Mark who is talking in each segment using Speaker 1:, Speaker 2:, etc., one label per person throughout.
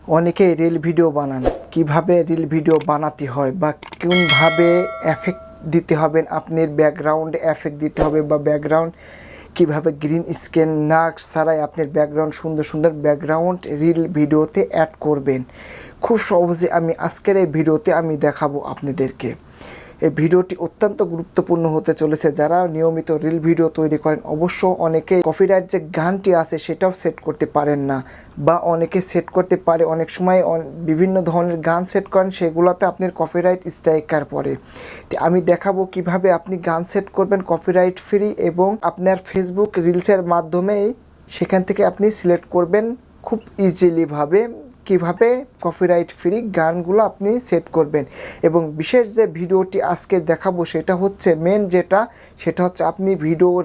Speaker 1: অনেকেই reel video বানান, কিভাবে রিল ভিডিও বানাতে হয় বা কোনভাবে এফেক্ট দিতে হবে, আপনার ব্যাকগ্রাউন্ডে এফেক্ট দিতে হবে বা ব্যাকগ্রাউন্ড কিভাবে গ্রিন স্ক্রিন না ছাড়াই আপনার ব্যাকগ্রাউন্ড সুন্দর সুন্দর ব্যাকগ্রাউন্ড রিল ভিডিওতে অ্যাড করবেন। খুব সহজে আমি আজকের এই ভিডিওতে আমি দেখাবো আপনাদেরকে। এই ভিডিওটি অত্যন্ত গুরুত্বপূর্ণ হতে চলেছে। যারা নিয়মিত রিল ভিডিও তৈরি করেন, অবশ্য অনেকে কপিরাইট যে গানটি আছে সেটাও সেট করতে পারেন না, বা অনেকে সেট করতে পারে, অনেক সময় বিভিন্ন ধরনের গান সেট করেন, সেগুলোতে আপনার কপিরাইট স্ট্রাইকার পড়ে। তো আমি দেখাবো কিভাবে আপনি গান সেট করবেন কপিরাইট ফ্রি, এবং আপনার ফেসবুক রিলসের মাধ্যমেই সেখান থেকে আপনি সিলেক্ট করবেন খুব ইজিলিভাবে কিভাবে কপিরাইট ফ্রি গানগুলো আপনি সেট করবেন। এবং বিশেষ যে ভিডিওটি আজকে দেখাবো সেটা হচ্ছে সেটা হচ্ছে আপনি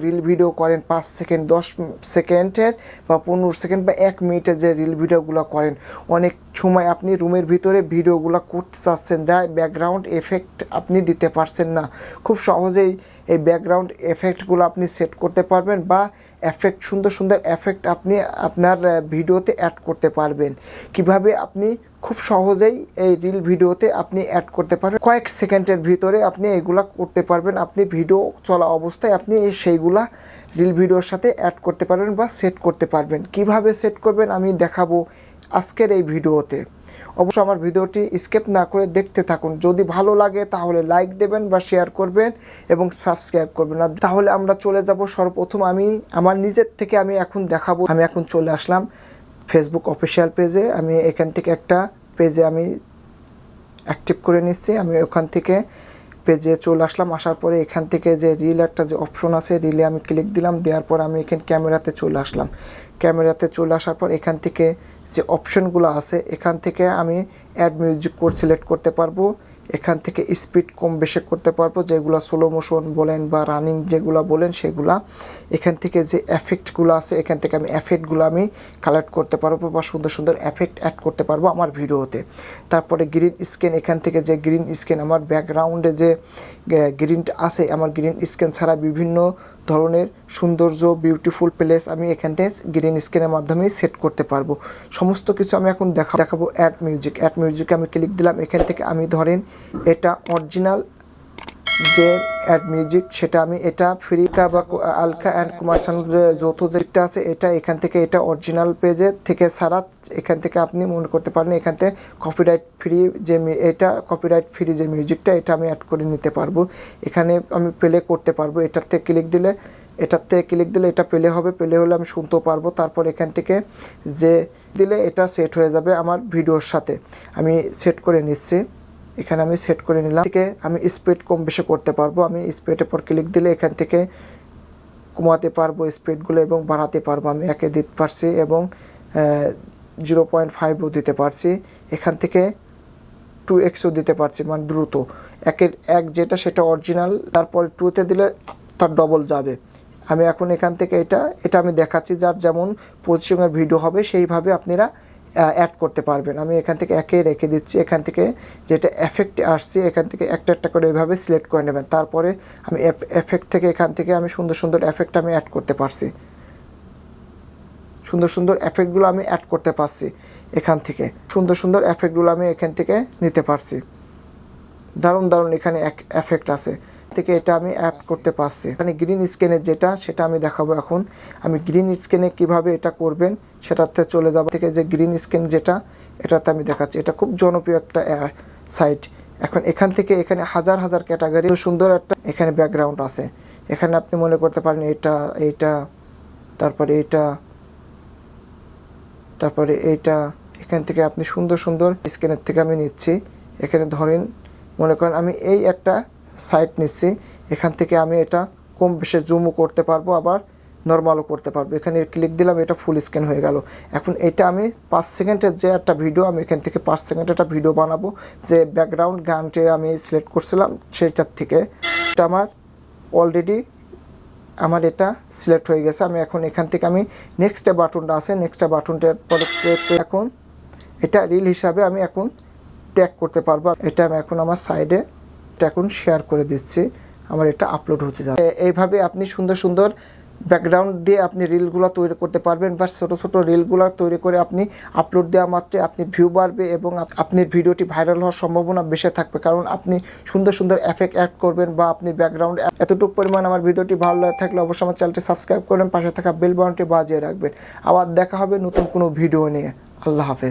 Speaker 1: রিল ভিডিও করেন 5 সেকেন্ড 10 সেকেন্ডের বা 15 সেকেন্ড বা 1 মিনিটের যে রিল ভিডিওগুলো করেন, অনেক সময় আপনি রুমের ভিতরে ভিডিওগুলো করতে চাচ্ছেন, যা ব্যাকগ্রাউন্ড এফেক্ট আপনি দিতে পারছেন না। খুব সহজেই এই ব্যাকগ্রাউন্ড এফেক্টগুলো আপনি সেট করতে পারবেন, বা সুন্দর সুন্দর এফেক্ট আপনি আপনার ভিডিওতে অ্যাড করতে পারবেন। কিভাবে আপনি খুব সহজেই এই রিল ভিডিওতে আপনি অ্যাড করতে পারবেন, কয়েক সেকেন্ডের ভিতরে আপনি এগুলা করতে পারবেন। আপনি ভিডিও চলা অবস্থায় আপনি সেইগুলা রিল ভিডিওর সাথে অ্যাড করতে পারবেন বা সেট করতে পারবেন। কিভাবে সেট করবেন আমি দেখাবো আজকের এই ভিডিওতে। অবশ্য আমার ভিডিওটি স্কিপ না করে দেখতে থাকুন। যদি ভালো লাগে তাহলে লাইক দেবেন বা শেয়ার করবেন এবং সাবস্ক্রাইব করবেন। আর তাহলে আমরা চলে যাব সর্বপ্রথম আমি আমার নিজের থেকে আমি এখন দেখাবো। আমি এখন চলে আসলাম ফেসবুক অফিসিয়াল পেজে। আমি এখান থেকে একটা পেজে আমি অ্যাক্টিভ করে নিচ্ছি। আমি ওখান থেকে পেজে চলে আসলাম। আসার পরে এখান থেকে যে রিল একটা যে অপশন আছে, রিলে আমি ক্লিক দিলাম। দেওয়ার পর আমি এখানে ক্যামেরাতে চলে আসলাম। ক্যামেরাতে চলে আসার পর এখান থেকে যে অপশনগুলো আছে, এখান থেকে আমি অ্যাড মিউজিক কোড সিলেক্ট করতে পারবো। এখান থেকে স্পিড কম বেশি করতে পারবো, যেগুলো স্লো মোশন বলেন বা রানিং যেগুলো বলেন সেগুলা। এখান থেকে যে এফেক্টগুলো আছে, এখান থেকে আমি এফেক্টগুলো আমি কালেক্ট করতে পারবো বা সুন্দর সুন্দর এফেক্ট অ্যাড করতে পারবো আমার ভিডিওতে। তারপরে গ্রিন স্ক্রিন, এখান থেকে যে গ্রিন স্ক্রিন আমার ব্যাকগ্রাউন্ডে যে গ্রিনটা আছে, আমার গ্রিন স্ক্রিন ছাড়া বিভিন্ন ধরনের সৌন্দর্য বিউটিফুল প্লেস আমি এখান থেকে গ্রিন স্ক্রিনের মাধ্যমে সেট করতে পারবো। সমস্ত কিছু আমি এখন দেখাবো। অ্যাড মিউজিকে আমি ক্লিক দিলাম। এখান থেকে আমি ধরেন এটা অরিজিনাল যে অ্যাড মিউজিক, সেটা আমি এটা ফ্রিকা বা আলকা অ্যান্ড কমার্শিয়াল যে যৌথ যেটা আছে, এটা এখান থেকে এটা অরিজিনাল পেজের থেকে ছাড়া এখান থেকে আপনি মনে করতে পারেন এখান থেকে কপিরাইট ফ্রি যে মিউজিকটা, এটা আমি অ্যাড করে নিতে পারবো। এখানে আমি প্লে করতে পারবো। এটাতে ক্লিক দিলে এটা প্লে হবে। প্লে হলে আমি শুনতেও পারবো। তারপর এখান থেকে যে দিলে এটা সেট হয়ে যাবে আমার ভিডিওর সাথে। আমি সেট করে নিচ্ছি। এখানে আমি সেট করে নিলাম। থেকে আমি স্পিড কম বেশি করতে পারবো। আমি স্পিডের পর ক্লিক দিলে এখান থেকে কমাতে পারবো স্পিডগুলো এবং বাড়াতে পারবো। আমি একে দিতে পারছি এবং 0.5ও দিতে পারছি। এখান থেকে 2xও দিতে পারছি, মানে দ্রুত। এক যেটা সেটা অরিজিনাল, তারপরে 2তে দিলে তার ডবল যাবে। আমি এখন এখান থেকে এটা আমি দেখাচ্ছি, যার যেমন পজিশনের ভিডিও হবে সেইভাবে আপনারা অ্যাড করতে পারবেন। আমি এখান থেকে একে রেখে দিচ্ছি। এখান থেকে যেটা এফেক্টে আসছে, এখান থেকে একটা একটা করে এভাবে সিলেক্ট করে নেবেন। তারপরে আমি এফেক্ট থেকে এখান থেকে আমি সুন্দর সুন্দর এফেক্ট আমি অ্যাড করতে পারছি। সুন্দর সুন্দর এফেক্টগুলো আমি অ্যাড করতে পারছি। এখান থেকে সুন্দর সুন্দর এফেক্টগুলো আমি এখান থেকে নিতে পারছি। দারুণ দারুণ এখানে এফেক্ট আছে থেকে এটা আমি অ্যাড করতে পারছি। এখানে গ্রিন স্ক্রিনের সেটা আমি দেখাবো এখন। আমি গ্রিন স্ক্রিনে কিভাবে এটা করবেন সেটাতে চলে যাব। থেকে যে গ্রিন স্ক্রিন এটাতে আমি দেখাচ্ছি। এটা খুব জনপ্রিয় একটা সাইট। এখন এখান থেকে এখানে হাজার হাজার ক্যাটাগরি সুন্দর একটা এখানে ব্যাকগ্রাউন্ড আছে। এখানে আপনি মনে করতে পারেন এইটা তারপরে এইটা এখান থেকে আপনি সুন্দর সুন্দর স্ক্রিনের থেকে আমি নিচ্ছি। এখানে ধরেন মনে করেন আমি এই একটা সাইট নিচ্ছি। এখান থেকে আমি এটা কম বেশি জুমও করতে পারবো, আবার নর্মালও করতে পারবো। এখানে ক্লিক দিলাম, এটা ফুল স্ক্রিন হয়ে গেল। এখন এটা আমি 5 সেকেন্ডের যে একটা ভিডিও, আমি এখান থেকে 5 সেকেন্ডের একটা ভিডিও বানাবো। যে ব্যাকগ্রাউন্ড গানটি আমি সিলেক্ট করছিলাম সেটার থেকে এটা আমার অলরেডি এটা সিলেক্ট হয়ে গেছে। আমি এখন এখান থেকে আমি নেক্সট বাটনটা আছে, নেক্সট বাটনটার পরে এখন এটা রিল হিসাবে আমি এখন ট্যাগ করতে পারবো। এটা আমি এখন আমার সাইডে এখন শেয়ার করে দিচ্ছি। আমার এটা আপলোড হতে যাবে। এইভাবে আপনি সুন্দর সুন্দর ব্যাকগ্রাউন্ড দিয়ে আপনি রিলগুলো তৈরি করতে পারবেন, বা ছোটো ছোটো রিলগুলো তৈরি করে আপনি আপলোড দেওয়া মাত্রই আপনি ভিউ বাড়বে এবং আপনার ভিডিওটি ভাইরাল হওয়ার সম্ভাবনা বেশি থাকবে, কারণ আপনি সুন্দর সুন্দর এফেক্ট অ্যাড করবেন বা আপনি ব্যাকগ্রাউন্ড এতটুকু পরিমাণ। আমার ভিডিওটি ভালো লাগে থাকলে অবশ্যই আমার চ্যানেলটি সাবস্ক্রাইব করবেন, পাশে থাকা বেল বাটনটি বাজিয়ে রাখবেন। আবার দেখা হবে নতুন কোনো ভিডিও নিয়ে। আল্লাহ হাফেজ।